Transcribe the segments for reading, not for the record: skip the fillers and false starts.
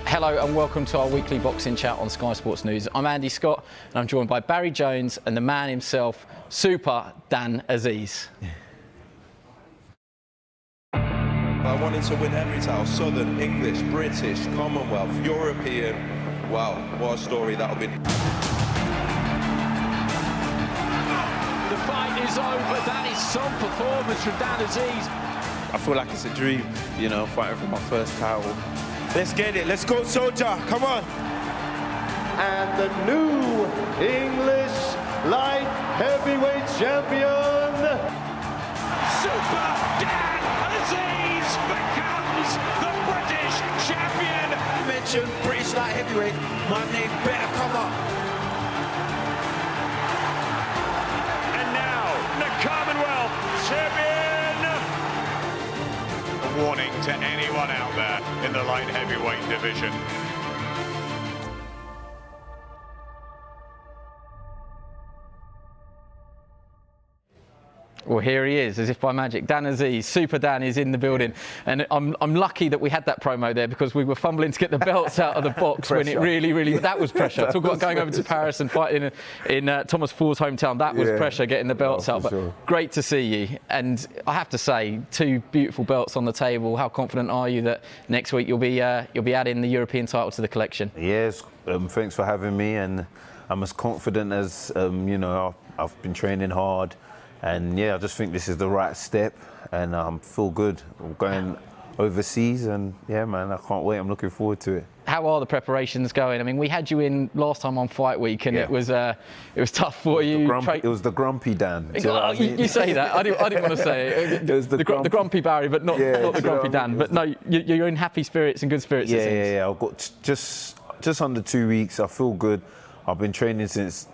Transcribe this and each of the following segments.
Hello and welcome to our weekly boxing chat on Sky Sports News. I'm Andy Scott and I'm joined by Barry Jones and the man himself, Super Dan Azeez. I wanted to win every title, Southern, English, British, Commonwealth, European. Wow, what a story that'll be. The fight is over. That is some performance from Dan Azeez. I feel like it's a dream, you know, fighting for my first title. Let's get it. Let's go, soldier. Come on. And the new English light heavyweight champion, Super Dan Azeez becomes the British champion. You mentioned British light heavyweight. My name better come up. And now, the Commonwealth champion. A warning to anyone out there in the light heavyweight division. Well, here he is, as if by magic. Dan Azeez, Super Dan, is in the building. And I'm lucky that we had that promo there because we were fumbling to get the belts out of the box when it really, that was pressure. Talk about going over to Paris and fighting in Thomas Ford's hometown. That was pressure, getting the belts out. But sure. Great to see you. And I have to say, two beautiful belts on the table. How confident are you that next week you'll be adding the European title to the collection? Yes, thanks for having me. And I'm as confident as, you know, I've been training hard. And yeah, I just think this is the right step, and I feel good. I'm going overseas, and yeah, man, I can't wait. I'm looking forward to it. How are the preparations going? I mean, we had you in last time on Fight Week, and it was tough for you. It was the grumpy Dan. Do you know what I mean? You say that. I didn't want to say it. It was the grumpy Barry, but not the grumpy Dan. But no, you're in happy spirits and good spirits. Yeah. I've got just under 2 weeks. I feel good. I've been training since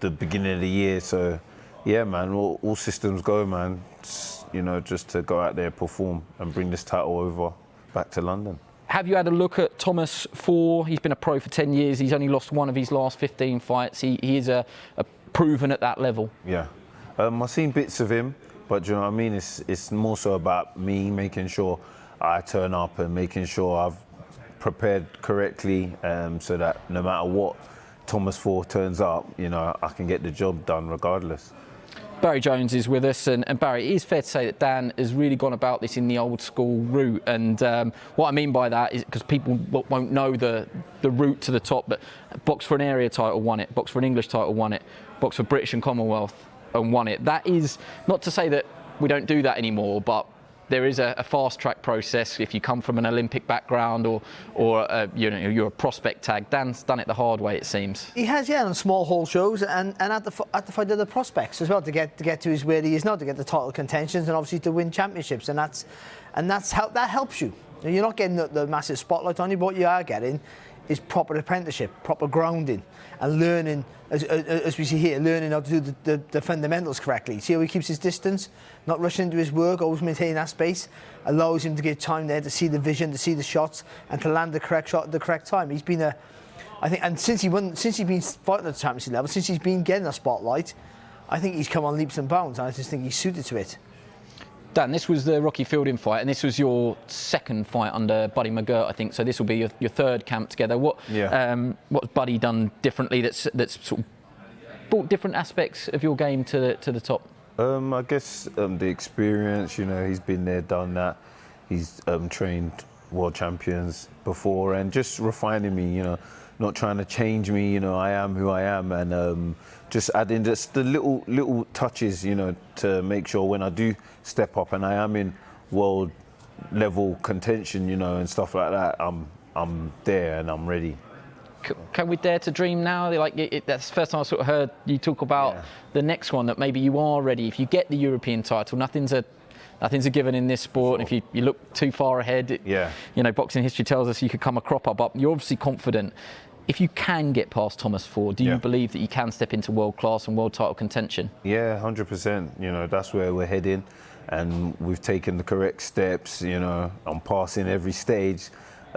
the beginning of the year, so. Yeah, man, all systems go, man. You know, just to go out there, perform, and bring this title over back to London. Have you had a look at Thomas Ford? He's been a pro for 10 years. He's only lost one of his last 15 fights. He is a proven at that level. Yeah. I've seen bits of him, but do you know what I mean? It's more so about me making sure I turn up and making sure I've prepared correctly so that no matter what Thomas Ford turns up, you know, I can get the job done regardless. Barry Jones is with us, and Barry, it is fair to say that Dan has really gone about this in the old school route, and what I mean by that is because people won't know the route to the top, but box for an area title, won it, box for an English title, won it, box for British and Commonwealth and won it. That is not to say that we don't do that anymore, but there is a fast track process if you come from an Olympic background or you know, you're a prospect tag. Dan's done it the hard way, it seems. He has, yeah, on small hall shows and at the fight of the prospects as well to get to where he is now, to get the title contentions and obviously to win championships, and that helps you. You're not getting the massive spotlight on you, but what you are getting is proper apprenticeship, proper grounding, and learning, as we see here, learning how to do the fundamentals correctly. See how he keeps his distance, not rushing into his work, always maintaining that space, allows him to give time there to see the vision, to see the shots, and to land the correct shot at the correct time. He's been I think, and since he's been fighting at the championship level, since he's been getting a spotlight, I think he's come on leaps and bounds, and I just think he's suited to it. Dan, this was the Rocky Fielding fight, and this was your second fight under Buddy McGirt, I think. So this will be your third camp together. What's Buddy done differently that's sort of brought different aspects of your game to the top? I guess the experience. You know, he's been there, done that. He's trained world champions before, and just refining me. You know, not trying to change me. You know, I am who I am, and just adding just the little touches, you know, to make sure when I do step up and I am in world level contention, you know, and stuff like that, I'm there and I'm ready. Can we dare to dream now? That's the first time I sort of heard you talk about the next one, that maybe you are ready. If you get the European title, nothing's a given in this sport. And if you look too far ahead, you know, boxing history tells us you could come a cropper, but you're obviously confident. If you can get past Thomas Ford, do you believe that you can step into world class and world title contention? Yeah, 100%. You know, that's where we're heading, and we've taken the correct steps. You know, I'm passing every stage.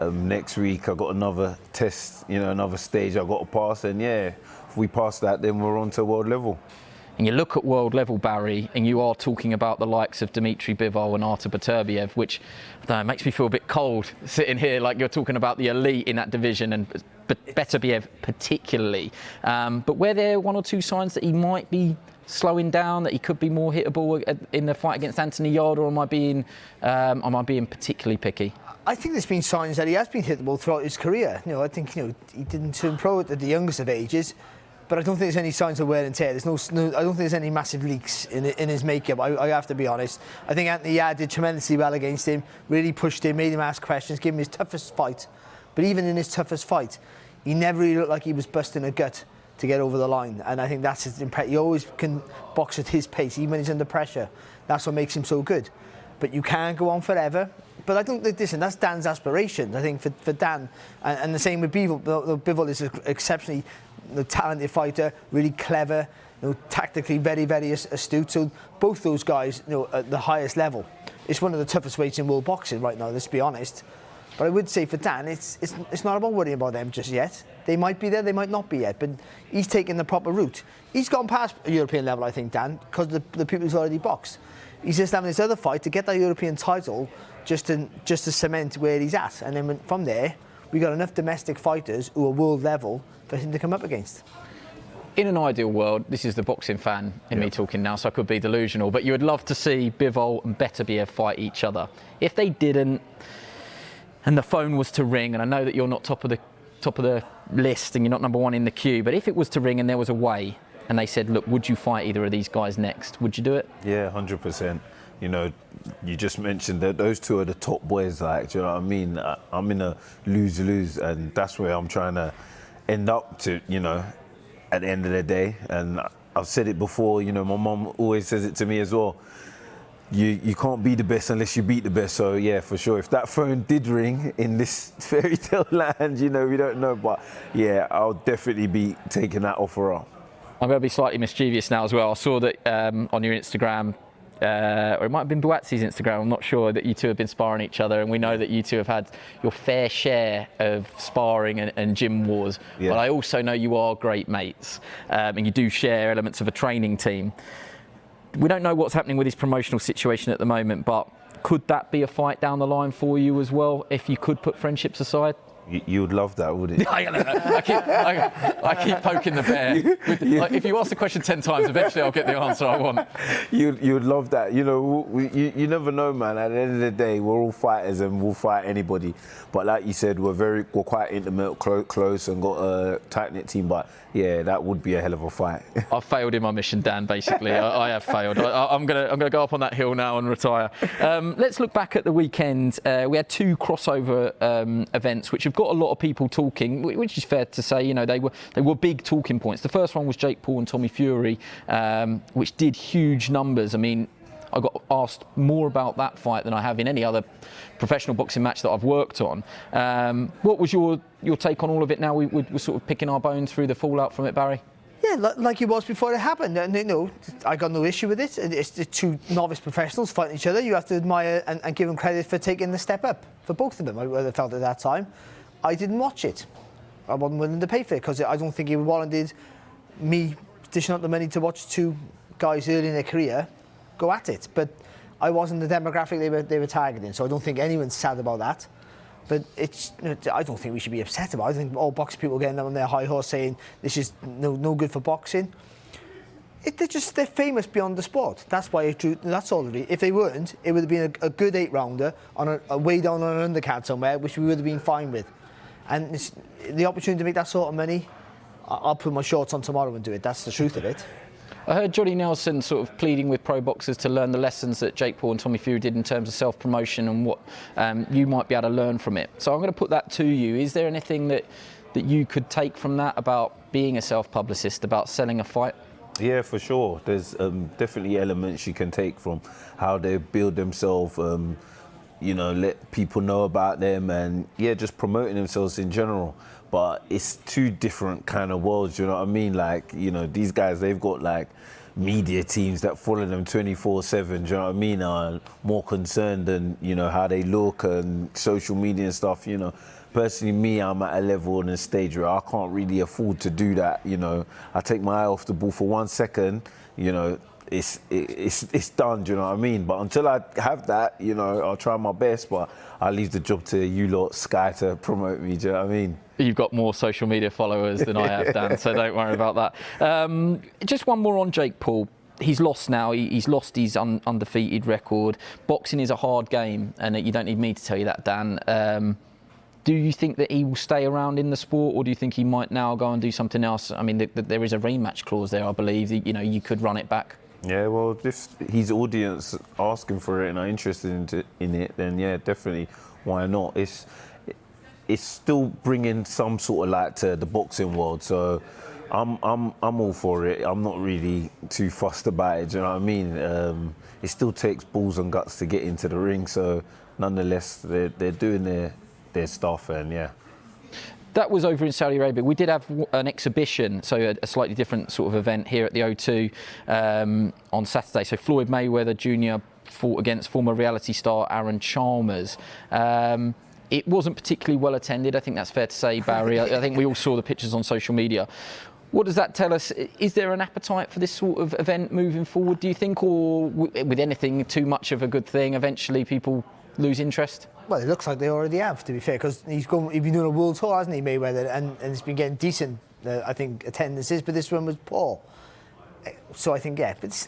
Next week I've got another test, you know, another stage I've got to pass, and if we pass that, then we're on to world level. and you look at world level, Barry, and you are talking about the likes of Dmitry Bivol and Artur Beterbiev, which I don't know, makes me feel a bit cold sitting here, like you're talking about the elite in that division, and Beterbiev particularly. But were there one or two signs that he might be slowing down, that he could be more hittable in the fight against Anthony Yarde, or am I being particularly picky? I think there's been signs that he has been hittable throughout his career. I think he didn't turn pro at the youngest of ages, but I don't think there's any signs of wear and tear. I don't think there's any massive leaks in his makeup. I have to be honest. I think Anthony Yarde did tremendously well against him, really pushed him, made him ask questions, gave him his toughest fight. But even in his toughest fight, he never really looked like he was busting a gut to get over the line. And I think that's his impression. He always can box at his pace, even when he's under pressure. That's what makes him so good. But you can't go on forever. But I don't think, listen, that's Dan's aspirations. I think for Dan, and the same with Bivol. Bivol is an exceptionally talented fighter, really clever, tactically very, very astute. So both those guys, at the highest level. It's one of the toughest weights in world boxing right now, let's be honest. But I would say for Dan, it's not about worrying about them just yet. They might be there, they might not be yet, but he's taken the proper route. He's gone past a European level, I think, Dan, because the people he's already boxed. He's just having this other fight to get that European title, just to cement where he's at. And then from there, we got enough domestic fighters who are world level for him to come up against. In an ideal world, this is the boxing fan in me talking now, so I could be delusional, but you would love to see Bivol and Beterbiev fight each other. If they didn't, and the phone was to ring, and I know that you're not top of the list and you're not number one in the queue, but if it was to ring and there was a way, and they said, look, would you fight either of these guys next? Would you do it? Yeah, 100%. You just mentioned that those two are the top boys, like, do you know what I mean? I'm in a lose-lose, and that's where I'm trying to end up to, at the end of the day. And I've said it before, my mum always says it to me as well. You can't be the best unless you beat the best. So yeah, for sure. If that phone did ring in this fairy tale land, we don't know. But yeah, I'll definitely be taking that offer up. I'm going to be slightly mischievous now as well. I saw that on your Instagram, or it might have been Buatsi's Instagram, I'm not sure, that you two have been sparring each other, and we know that you two have had your fair share of sparring and gym wars. Yeah. But I also know you are great mates, and you do share elements of a training team. We don't know what's happening with his promotional situation at the moment, but could that be a fight down the line for you as well, if you could put friendships aside? You would love that, wouldn't you? I keep poking the bear. Like, if you ask the question 10 times, eventually I'll get the answer I want. You'd love that. You never know, man. At the end of the day, we're all fighters and we'll fight anybody. But like you said, we're quite intimate, close, and got a tight-knit team. But yeah, that would be a hell of a fight. I've failed in my mission, Dan. Basically, I have failed. I'm gonna go up on that hill now and retire. Let's look back at the weekend. We had two crossover events, which have got a lot of people talking, which is fair to say. They were big talking points. The first one was Jake Paul and Tommy Fury, which did huge numbers. I mean, I got asked more about that fight than I have in any other professional boxing match that I've worked on. What was your take on all of it? Now we're sort of picking our bones through the fallout from it, Barry. Yeah, like it was before it happened. And, I got no issue with it. It's the two novice professionals fighting each other. You have to admire and give them credit for taking the step up, for both of them. I felt at that time. I didn't watch it. I wasn't willing to pay for it because I don't think it warranted me dishing out the money to watch two guys early in their career go at it. But I wasn't the demographic they were targeting, so I don't think anyone's sad about that. But I don't think we should be upset about it. I think all boxing people getting on their high horse saying this is no good for boxing. They're famous beyond the sport. That's why that's all. If they weren't, it would have been a good 8-rounder on a way down on an undercard somewhere, which we would have been fine with. And the opportunity to make that sort of money, I'll put my shorts on tomorrow and do it. That's the truth of it. I heard Johnny Nelson sort of pleading with pro boxers to learn the lessons that Jake Paul and Tommy Fury did in terms of self-promotion and what you might be able to learn from it. So I'm going to put that to you. Is there anything that you could take from that about being a self-publicist, about selling a fight? Yeah, for sure. There's definitely elements you can take from how they build themselves, let people know about them, and yeah, just promoting themselves in general. But it's two different kind of worlds, you know what I mean? Like, these guys, they've got like media teams that follow them 24/7, do you know what I mean? Are more concerned than, how they look and social media and stuff, personally, me, I'm at a level and a stage where I can't really afford to do that. You know, I take my eye off the ball for 1 second, you know, it's done, do you know what I mean? But until I have that, you know, I'll try my best, but I'll leave the job to you lot, Sky, to promote me, do you know what I mean? You've got more social media followers than I have, Dan, so don't worry about that. Just one more on Jake Paul. He's lost now. He's lost his undefeated record. Boxing is a hard game, and you don't need me to tell you that, Dan. Do you think that he will stay around in the sport, or do you think he might now go and do something else? I mean, there is a rematch clause there, I believe. You know, you could run it back. Yeah, well, if his audience asking for it and are interested in it, then yeah, definitely, why not? It's still bringing some sort of light to the boxing world, so I'm all for it. I'm not really too fussed about it. Do you know what I mean? It still takes balls and guts to get into the ring, so nonetheless, they're doing their stuff, and yeah. That was over in Saudi Arabia. We did have an exhibition, so a slightly different sort of event here at the O2 on Saturday. So Floyd Mayweather Jr. fought against former reality star Aaron Chalmers. It wasn't particularly well attended. I think that's fair to say, Barry. I think we all saw the pictures on social media. What does that tell us? Is there an appetite for this sort of event moving forward, do you think, or with anything too much of a good thing, eventually people lose interest? Well, it looks like they already have, to be fair, because he's been doing a world tour, hasn't he, Mayweather, and it's been getting decent, I think, attendances, but this one was poor. So I think, yeah, but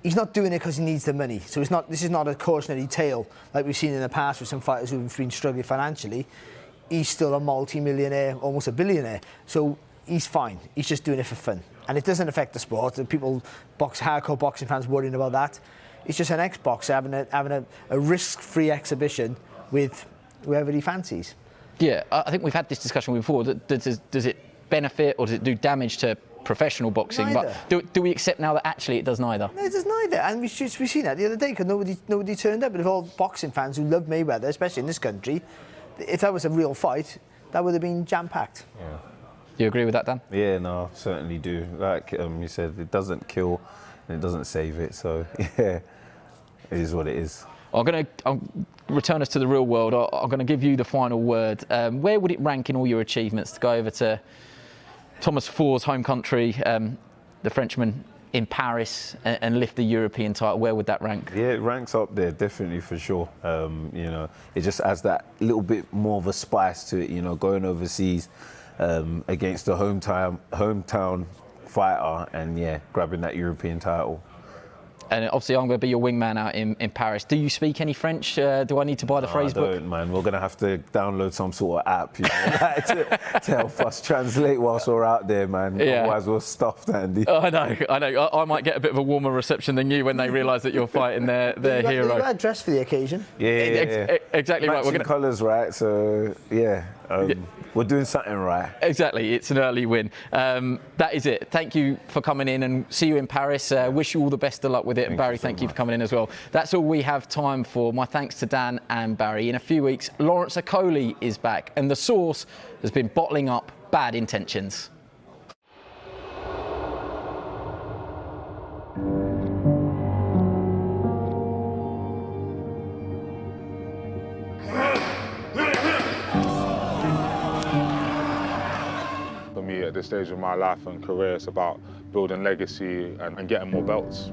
he's not doing it because he needs the money. So this is not a cautionary tale like we've seen in the past with some fighters who've been struggling financially. He's still a multi-millionaire, almost a billionaire. So he's fine. He's just doing it for fun. And it doesn't affect the sport. The hardcore boxing fans worrying about that. It's just an ex-boxer having a risk-free exhibition with whoever he fancies. Yeah, I think we've had this discussion before. Does it benefit or does it do damage to professional boxing? Neither. But do we accept now that actually it does neither? No, it does neither. And we've seen that the other day because nobody turned up. But if all boxing fans who love Mayweather, especially in this country, if that was a real fight, that would have been jam-packed. Yeah. Do you agree with that, Dan? Yeah, no, I certainly do. Like you said, it doesn't kill and it doesn't save it. So, yeah, it is what it is. I'll return us to the real world. I'm going to give you the final word. Where would it rank in all your achievements to go over to Thomas Ford's home country, the Frenchman in Paris, and lift the European title? Where would that rank? Yeah, it ranks up there, definitely, for sure. You know, it just adds that little bit more of a spice to it, you know, going overseas against the hometown fighter and, yeah, grabbing that European title. And obviously, I'm going to be your wingman out in Paris. Do you speak any French? Do I need to buy the phrase book? I don't, man. We're going to have to download some sort of app, you know, to help us translate whilst we're out there, man. Yeah. Otherwise, we're stuffed, Andy. Oh, I know. I might get a bit of a warmer reception than you when they realise that you're fighting their hero. You're well dressed for the occasion. Yeah. Exactly right. Matching colours, right? So, yeah. We're doing something right. Exactly, it's an early win. That is it. Thank you for coming in and see you in Paris. Wish you all the best of luck with it. And Barry, thank you for coming in as well. That's all we have time for. My thanks to Dan and Barry. In a few weeks, Lawrence Okoli is back, and the Source has been bottling up bad intentions. At this stage of my life and career, it's about building legacy and getting more belts.